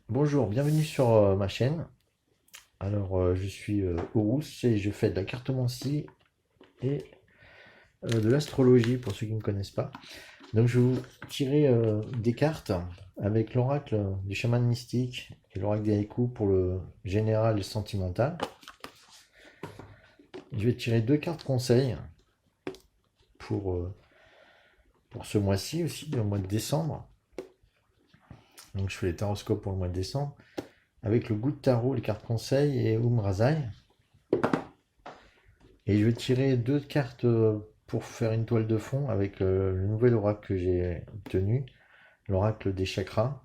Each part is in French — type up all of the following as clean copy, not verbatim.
Bonjour, bienvenue sur ma chaîne. Je suis Horus et je fais de la cartomancie et de l'astrologie pour ceux qui ne me connaissent pas. Donc, je vais vous tirer des cartes avec l'oracle du chaman mystique et l'oracle des haïkus pour le général et sentimental. Je vais tirer deux cartes conseils pour, euh, pour ce mois-ci aussi, le mois de décembre. Donc, je fais les taroscopes pour le mois de décembre avec le goût de tarot, les cartes conseils et Umrazai. Et je vais tirer deux cartes pour faire une toile de fond avec le nouvel oracle que j'ai obtenu, l'oracle des chakras.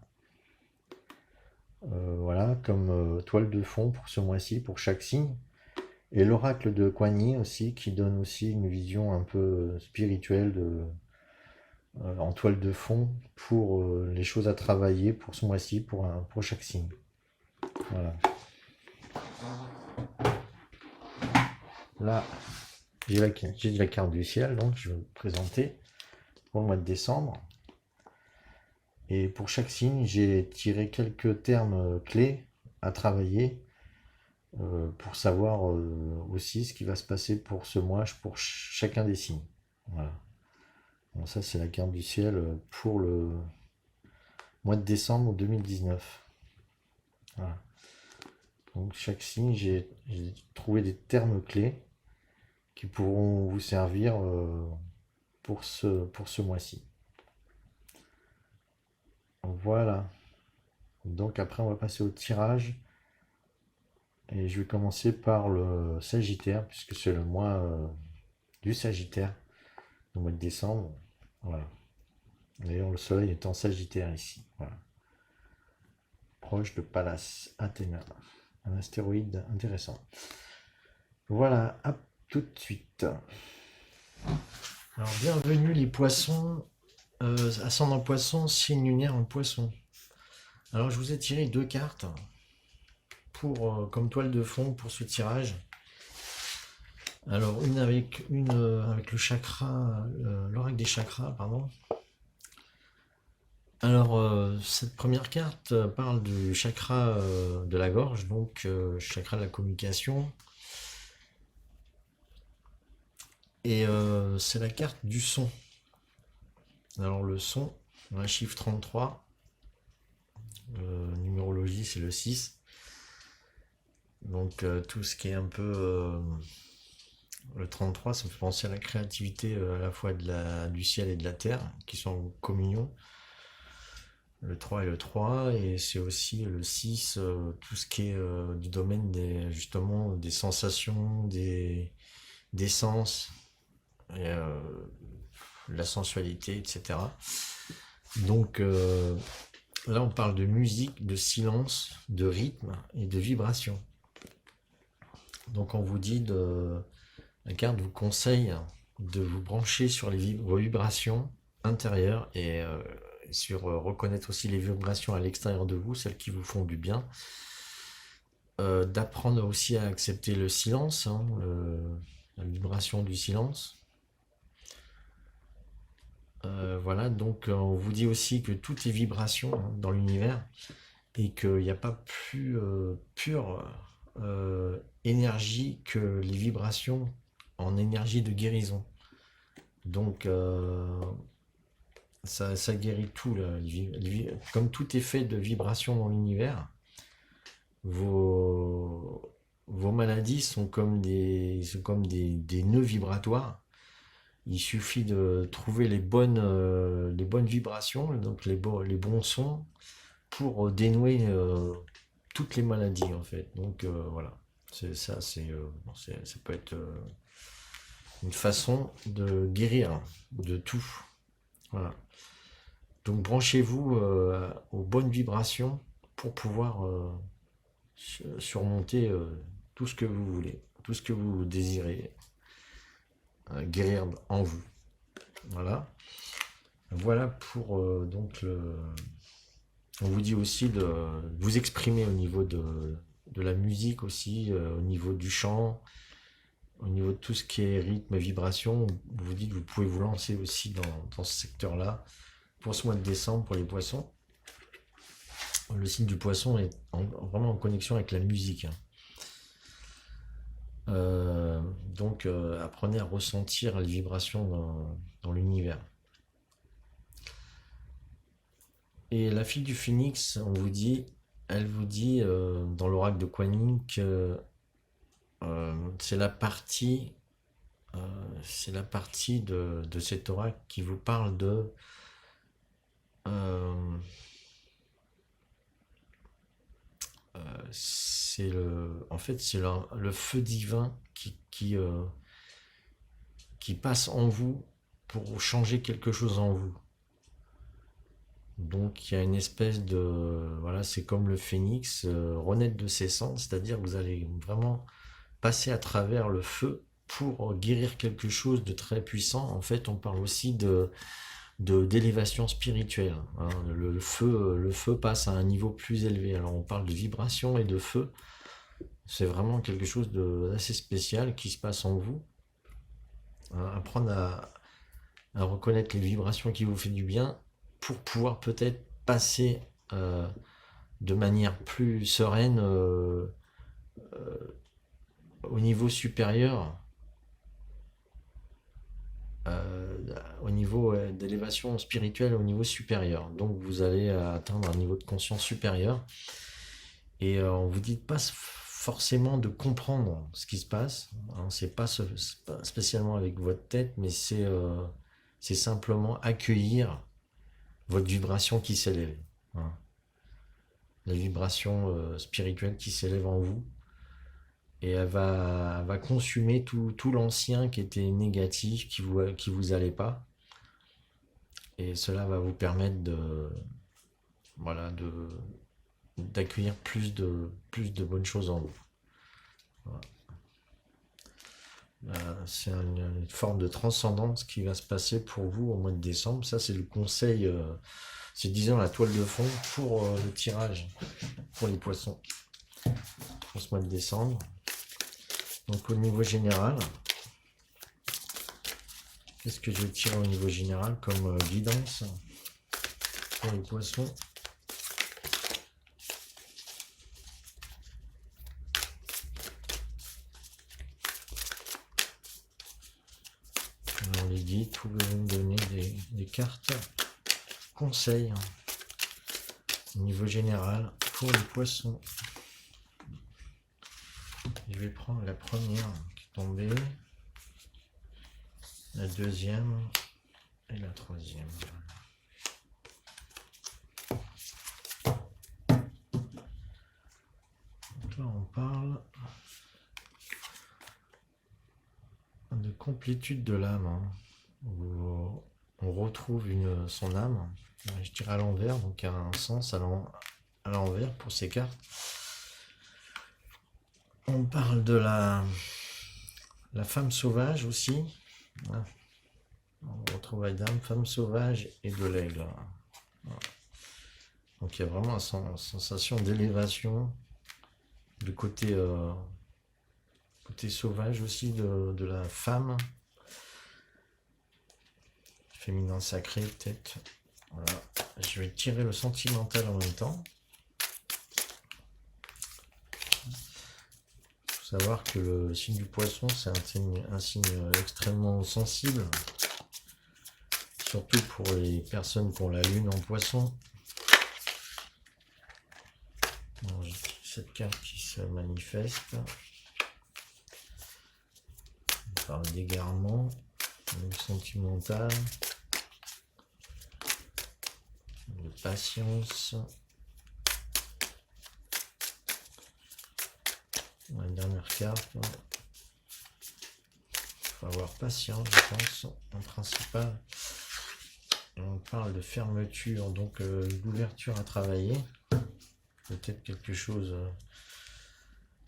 Voilà, comme toile de fond pour ce mois-ci, pour chaque signe. Et l'oracle de Kuan Yin aussi, qui donne aussi une vision un peu spirituelle en toile de fond pour les choses à travailler pour ce mois-ci, pour chaque signe. Voilà. Là, j'ai la carte du ciel, donc je vais vous présenter pour le mois de décembre. Et pour chaque signe, j'ai tiré quelques termes clés à travailler pour savoir aussi ce qui va se passer pour ce mois, pour chacun des signes. Voilà. Bon, ça, c'est la carte du ciel pour le mois de décembre 2019. Voilà. Donc, chaque signe, j'ai trouvé des termes clés qui pourront vous servir pour ce mois-ci. Voilà. Donc, après, on va passer au tirage. Et je vais commencer par le Sagittaire, puisque c'est le mois du Sagittaire, le mois de décembre. Voilà. D'ailleurs, le soleil est en Sagittaire ici. Voilà. Proche de Pallas Athéna. Un astéroïde intéressant. Voilà, à tout de suite. Alors, bienvenue les poissons, ascendant poisson, signe lunaire en poisson. Alors, je vous ai tiré deux cartes pour, comme toile de fond pour ce tirage. Alors, une avec le chakra, l'oracle des chakras, pardon. Alors, cette première carte parle du chakra de la gorge, donc chakra de la communication. Et c'est la carte du son. Alors, le son, on a le chiffre 33. Numérologie, c'est le 6. Donc, tout ce qui est un peu. Le 33, ça me fait penser à la créativité à la fois du ciel et de la terre, qui sont en communion. Le 3 et le 3, et c'est aussi le 6, tout ce qui est du domaine justement, des sensations, des sens, et, la sensualité, etc. Donc là, on parle de musique, de silence, de rythme et de vibration. Donc on vous dit, la carte vous conseille de vous brancher sur vos vibrations intérieures et sur reconnaître aussi les vibrations à l'extérieur de vous, celles qui vous font du bien. D'apprendre aussi à accepter le silence, hein, la vibration du silence. Voilà, donc on vous dit aussi que tout est vibration hein, dans l'univers et qu'il n'y a pas plus pure énergie que les vibrations en énergie de guérison. Donc ça guérit tout. Là. Comme tout est fait de vibrations dans l'univers, vos maladies sont comme des nœuds vibratoires. Il suffit de trouver les bonnes vibrations, donc les bons sons, pour dénouer toutes les maladies en fait. Donc voilà, ça peut être une façon de guérir de tout. Voilà. Donc branchez-vous aux bonnes vibrations pour pouvoir surmonter tout ce que vous voulez, tout ce que vous désirez guérir en vous. Voilà. Voilà pour on vous dit aussi de vous exprimer au niveau de la musique aussi, au niveau du chant, au niveau de tout ce qui est rythme et vibration. Vous dites que vous pouvez vous lancer aussi dans ce secteur-là pour ce mois de décembre pour les poissons. le signe du poisson est vraiment en connexion avec la musique, hein. Donc, apprenez à ressentir les vibrations dans l'univers. Et la fille du phénix, elle vous dit dans l'oracle de Kuan Yin que c'est la partie, de cet oracle qui vous parle de euh, en fait, c'est le feu divin qui passe en vous pour changer quelque chose en vous. Donc il y a une espèce de, voilà, c'est comme le phénix, renaître de ses cendres, c'est-à-dire que vous allez vraiment passer à travers le feu pour guérir quelque chose de très puissant. En fait, on parle aussi d'élévation spirituelle, hein. Le feu passe à un niveau plus élevé. Alors on parle de vibration et de feu. C'est vraiment quelque chose d'assez spécial qui se passe en vous, hein. Apprendre à reconnaître les vibrations qui vous fait du bien pour pouvoir peut-être passer de manière plus sereine au niveau supérieur, au niveau d'élévation spirituelle au niveau supérieur. Donc vous allez atteindre un niveau de conscience supérieur et on vous dit pas forcément de comprendre ce qui se passe, hein. C'est pas spécialement avec votre tête, mais c'est simplement accueillir votre vibration qui s'élève, hein. La vibration spirituelle qui s'élève en vous, et elle va consumer tout l'ancien qui était négatif, qui vous allait pas, et cela va vous permettre voilà, d'accueillir plus de bonnes choses en vous. Voilà. C'est une forme de transcendance qui va se passer pour vous au mois de décembre. Ça, c'est le conseil, c'est disons la toile de fond pour le tirage pour les poissons pour ce mois de décembre. Donc au niveau général, qu'est-ce que je vais tirer au niveau général comme guidance pour les poissons? Alors les guides, vous pouvez me donner des cartes conseils, hein, au niveau général pour les poissons. Je vais prendre la première qui est tombée, la deuxième et la troisième. Donc là, on parle de complétude de l'âme, hein, où on retrouve son âme. Je tire à l'envers, donc il y a un sens à l'envers pour ces cartes. On parle de la femme sauvage aussi. Voilà. On retrouve la dame, femme sauvage et de l'aigle. Voilà. Donc il y a vraiment une sensation d'élévation, de côté sauvage aussi de la femme. Féminin sacré peut-être. Voilà. Je vais tirer le sentimental en même temps. Savoir que le signe du poisson, c'est un signe extrêmement sensible, surtout pour les personnes qui ont la lune en poisson. Bon, j'ai cette carte qui se manifeste. On parle d'égarement, de sentimental, de patience. La dernière carte, il faut avoir patience, je pense, en principal. On parle de fermeture, donc d'ouverture à travailler. Peut-être quelque chose,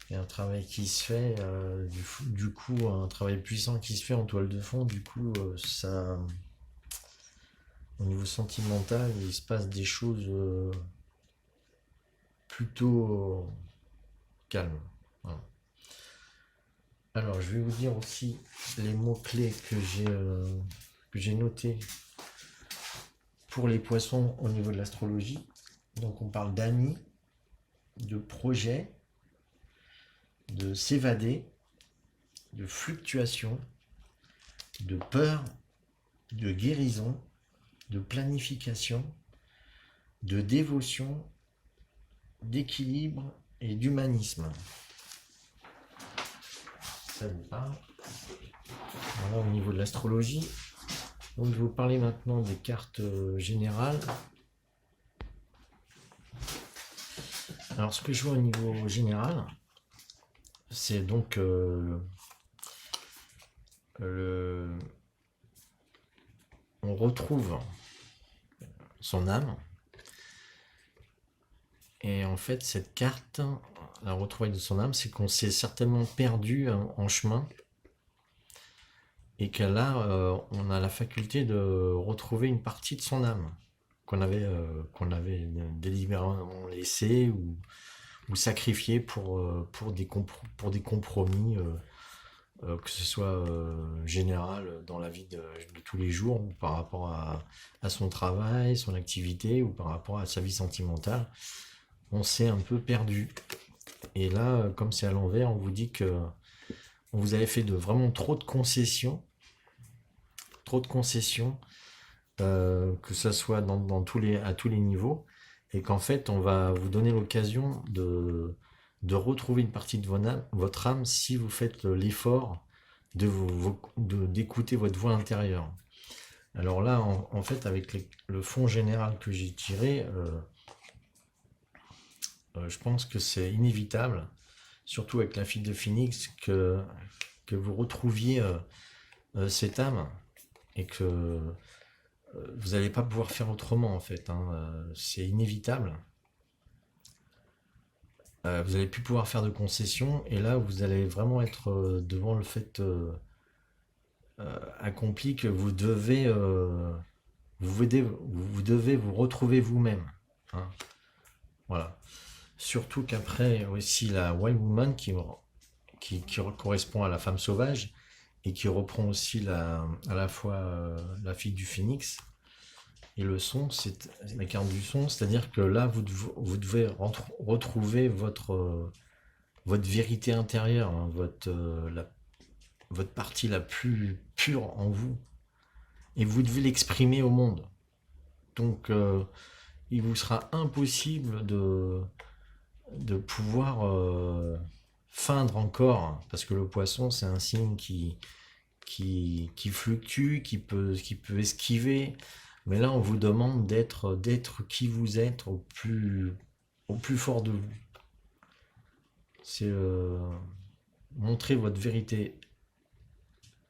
il y a un travail qui se fait, du coup, un travail puissant qui se fait en toile de fond. Du coup, ça, au niveau sentimental, il se passe des choses plutôt calmes. Voilà. Alors, je vais vous dire aussi les mots-clés que j'ai notés pour les poissons au niveau de l'astrologie. Donc on parle d'amis, de projets, de s'évader, de fluctuation, de peur, de guérison, de planification, de dévotion, d'équilibre et d'humanisme. Ça vous parle? Voilà au niveau de l'astrologie. Donc je vais vous parler maintenant des cartes générales. Alors ce que je vois au niveau général, c'est donc on retrouve son âme. Et en fait, cette carte, la retrouvaille de son âme, c'est qu'on s'est certainement perdu en chemin et que là, on a la faculté de retrouver une partie de son âme qu'on avait délibérément laissée ou sacrifiée pour des compromis, que ce soit général dans la vie de tous les jours, ou par rapport à son travail, son activité, ou par rapport à sa vie sentimentale. On s'est un peu perdu. Et là, comme c'est à l'envers, on vous dit que on vous avait fait vraiment trop de concessions, que ça soit à tous les niveaux, et qu'en fait, on va vous donner l'occasion de retrouver une partie de votre âme si vous faites l'effort d'écouter votre voix intérieure. Alors là, en fait, avec le fond général que j'ai tiré, je pense que c'est inévitable, surtout avec la fille de Phoenix, que vous retrouviez cette âme et que vous n'allez pas pouvoir faire autrement en fait. C'est inévitable. Vous n'allez plus pouvoir faire de concessions et là vous allez vraiment être devant le fait accompli que vous devez vous retrouver vous-même. Hein. Voilà. Surtout qu'après aussi la Wild Woman qui correspond à la femme sauvage et qui reprend aussi à la fois la fille du phénix et le son, c'est la carte du son, c'est-à-dire que là vous devez retrouver votre vérité intérieure, hein, votre partie la plus pure en vous et vous devez l'exprimer au monde. Donc il vous sera impossible de pouvoir feindre encore, parce que le poisson c'est un signe qui fluctue, qui peut esquiver, mais là on vous demande d'être qui vous êtes au plus fort de vous. C'est montrer votre vérité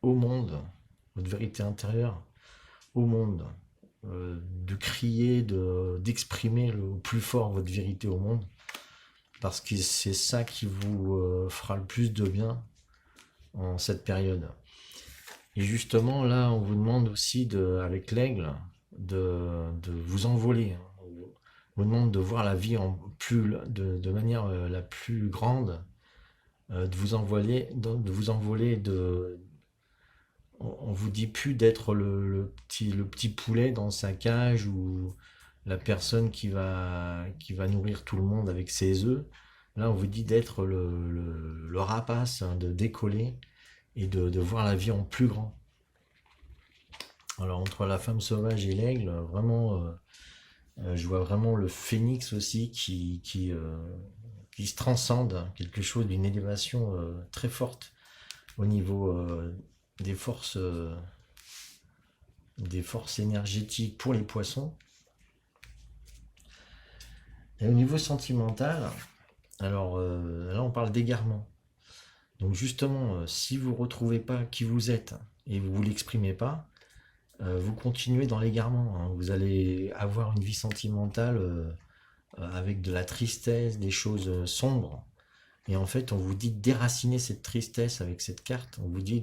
au monde, votre vérité intérieure au monde, de crier, d'exprimer au plus fort votre vérité au monde, parce que c'est ça qui vous fera le plus de bien en cette période. Et justement, là, on vous demande aussi, avec l'aigle, de vous envoler. On vous demande de voir la vie de manière la plus grande, de vous envoler, on vous dit plus d'être le petit poulet dans sa cage ou la personne qui va nourrir tout le monde avec ses œufs. Là, on vous dit d'être le rapace, hein, de décoller et de voir la vie en plus grand. Alors, entre la femme sauvage et l'aigle, vraiment, je vois vraiment le phénix aussi qui se transcende, quelque chose d'une élévation très forte au niveau des forces énergétiques pour les poissons. Et au niveau sentimental, alors là on parle d'égarement. Donc justement, si vous ne retrouvez pas qui vous êtes et vous ne l'exprimez pas, vous continuez dans l'égarement. Hein. Vous allez avoir une vie sentimentale avec de la tristesse, des choses sombres. Et en fait, on vous dit de déraciner cette tristesse avec cette carte. On vous dit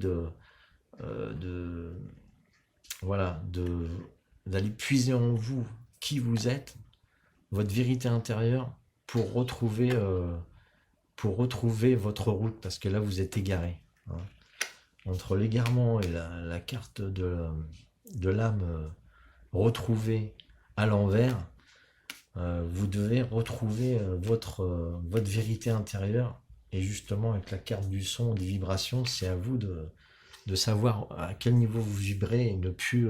d'aller puiser en vous qui vous êtes, votre vérité intérieure, pour retrouver votre route, parce que là vous êtes égaré. Hein. Entre l'égarement et la carte de l'âme retrouvée à l'envers, Vous devez retrouver votre vérité intérieure. Et justement, avec la carte du son, des vibrations, c'est à vous de savoir à quel niveau vous vibrez et ne plus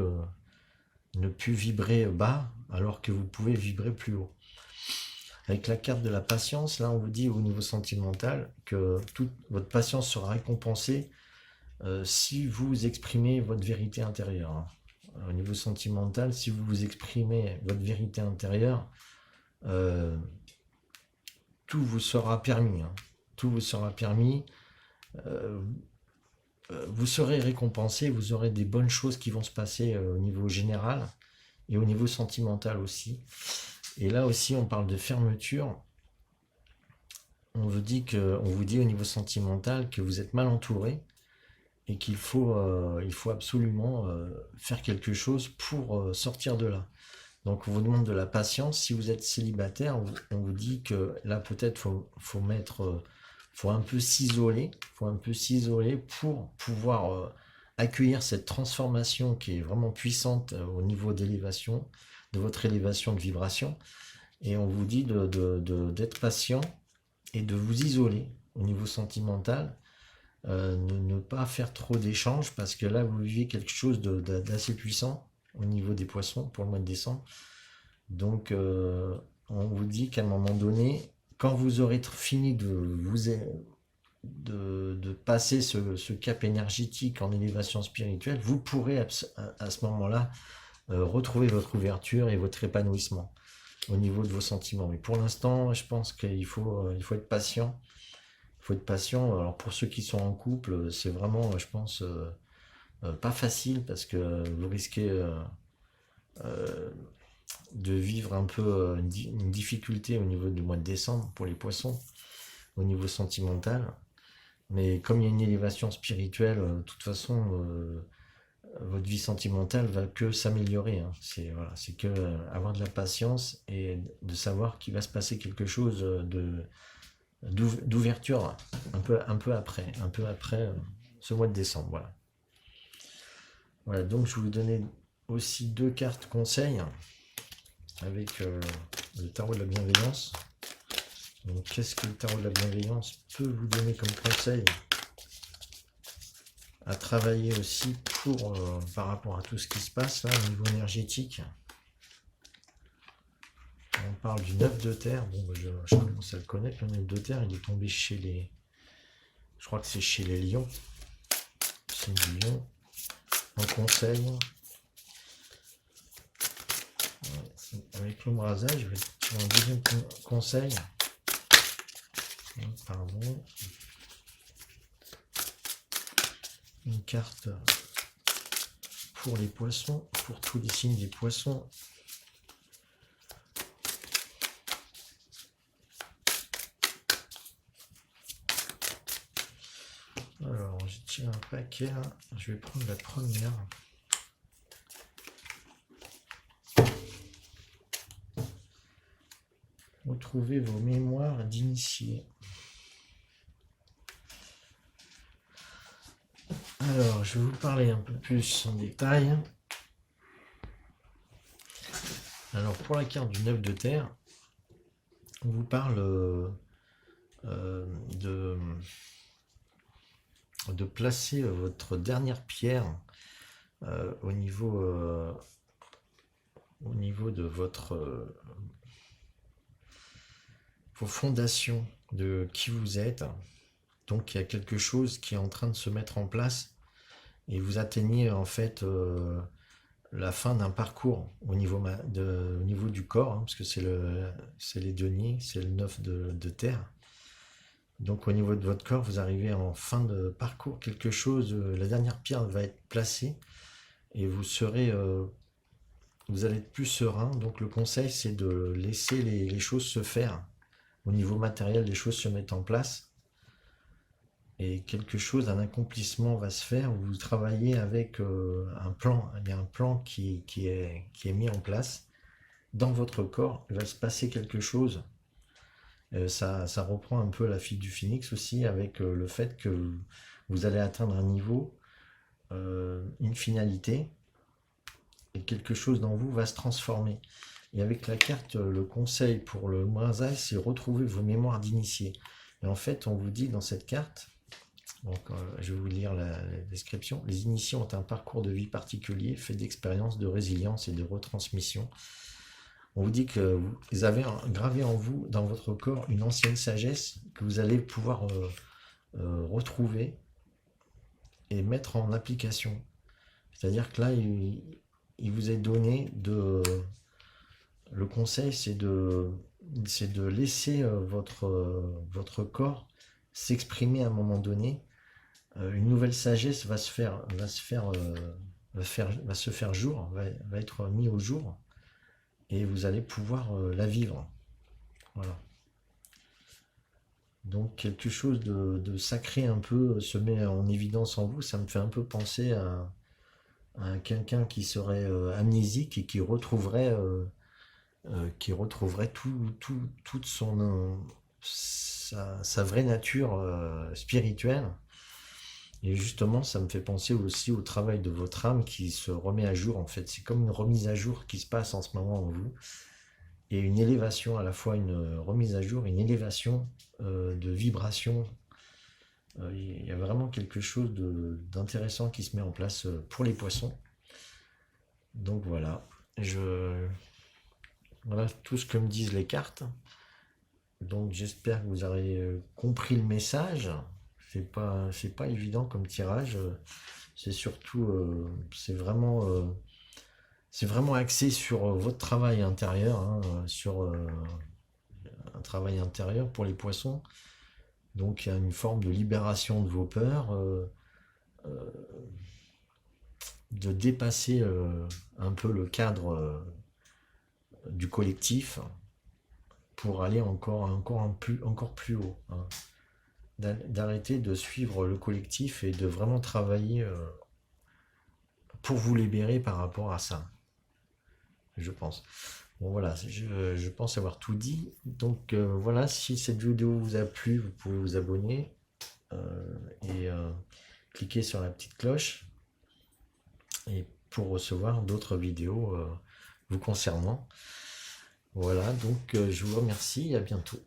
vibrer bas alors que vous pouvez vibrer plus haut. Avec la carte de la patience, là on vous dit au niveau sentimental que toute votre patience sera récompensée si vous exprimez votre vérité intérieure, hein. Au niveau sentimental, si vous exprimez votre vérité intérieure, euh, tout vous sera permis, hein. Tout vous sera permis. euh, vous serez récompensé, vous aurez des bonnes choses qui vont se passer au niveau général et au niveau sentimental aussi. Et là aussi, on parle de fermeture. On vous dit au niveau sentimental que vous êtes mal entouré et il faut absolument faire quelque chose pour sortir de là. Donc on vous demande de la patience. Si vous êtes célibataire, on vous dit que là peut-être faut un peu s'isoler, pour pouvoir accueillir cette transformation qui est vraiment puissante au niveau d'élévation, de votre élévation de vibration. Et on vous dit d'être patient et de vous isoler au niveau sentimental, ne pas faire trop d'échanges parce que là vous vivez quelque chose d'assez puissant au niveau des poissons pour le mois de décembre. Donc on vous dit qu'à un moment donné, quand vous aurez fini de passer ce cap énergétique en élévation spirituelle, vous pourrez à ce moment-là retrouver votre ouverture et votre épanouissement au niveau de vos sentiments. Mais pour l'instant, je pense il faut être patient. Il faut être patient. Alors pour ceux qui sont en couple, c'est vraiment, je pense, pas facile parce que vous risquez euh, de vivre un peu une difficulté au niveau du mois de décembre pour les poissons, au niveau sentimental. Mais comme il y a une élévation spirituelle, de toute façon, votre vie sentimentale va que s'améliorer, hein. C'est que avoir de la patience et de savoir qu'il va se passer quelque chose d'ouverture un peu après ce mois de décembre. Voilà. Voilà, donc je vais vous donner aussi deux cartes conseils avec le tarot de la bienveillance. Donc qu'est-ce que le tarot de la bienveillance peut vous donner comme conseil à travailler aussi pour par rapport à tout ce qui se passe là au niveau énergétique. On parle du 9 de terre. Bon, je commence à le connaître. Le 9 de terre, il est tombé chez les... Je crois que c'est chez les lions. C'est du lion. En conseil. Ouais, avec l'ombrasage, je vais tirer un deuxième conseil. Pardon. Une carte pour les poissons, pour tous les signes des poissons. Alors, j'ai tiré un paquet là. Je vais prendre la première. Retrouvez vos mémoires d'initiés. Alors, je vais vous parler un peu plus en détail. Alors, pour la carte du 9 de terre, on vous parle de placer votre dernière pierre au niveau de vos fondations, de qui vous êtes. Donc, il y a quelque chose qui est en train de se mettre en place et vous atteignez en fait la fin d'un parcours au niveau du corps, hein, parce que c'est les deniers, c'est le 9 de terre. Donc au niveau de votre corps, vous arrivez en fin de parcours, quelque chose, la dernière pierre va être placée et vous allez être plus serein. Donc le conseil, c'est de laisser les choses se faire. Au niveau matériel, les choses se mettent en place et quelque chose, un accomplissement va se faire. Vous travaillez avec un plan. Il y a un plan qui est mis en place. Dans votre corps, il va se passer quelque chose. Ça reprend un peu la fille du phénix aussi avec le fait que vous allez atteindre un niveau, une finalité, et quelque chose dans vous va se transformer. Et avec la carte, le conseil pour le Moinsai, c'est retrouver vos mémoires d'initié. Et en fait, on vous dit dans cette carte, donc, je vais vous lire la description. Les initiés ont un parcours de vie particulier, fait d'expériences, de résilience et de retransmission. On vous dit que vous avez gravé en vous, dans votre corps, une ancienne sagesse que vous allez pouvoir retrouver et mettre en application. C'est-à-dire que là, il vous est donné de... Le conseil, c'est de laisser votre corps s'exprimer à un moment donné. Une nouvelle sagesse va se faire jour, va être mis au jour, et vous allez pouvoir la vivre. Voilà. Donc quelque chose de sacré un peu se met en évidence en vous. Ça me fait un peu penser à quelqu'un qui serait amnésique et qui retrouverait toute sa vraie nature spirituelle. Et justement, ça me fait penser aussi au travail de votre âme qui se remet à jour. En fait, c'est comme une remise à jour qui se passe en ce moment en vous. Et une élévation, à la fois une remise à jour, une élévation de vibration. Il y a vraiment quelque chose d'intéressant qui se met en place pour les poissons. Donc voilà, voilà tout ce que me disent les cartes. Donc j'espère que vous aurez compris le message. C'est pas évident comme tirage. C'est surtout, c'est vraiment axé sur votre travail intérieur, hein, sur un travail intérieur pour les poissons. Donc il y a une forme de libération de vos peurs, de dépasser un peu le cadre du collectif pour aller encore plus haut, hein. D'arrêter de suivre le collectif et de vraiment travailler pour vous libérer par rapport à ça, je pense. Bon voilà, je pense avoir tout dit. Donc voilà, si cette vidéo vous a plu, vous pouvez vous abonner et cliquer sur la petite cloche et pour recevoir d'autres vidéos vous concernant. Voilà, donc je vous remercie et à bientôt.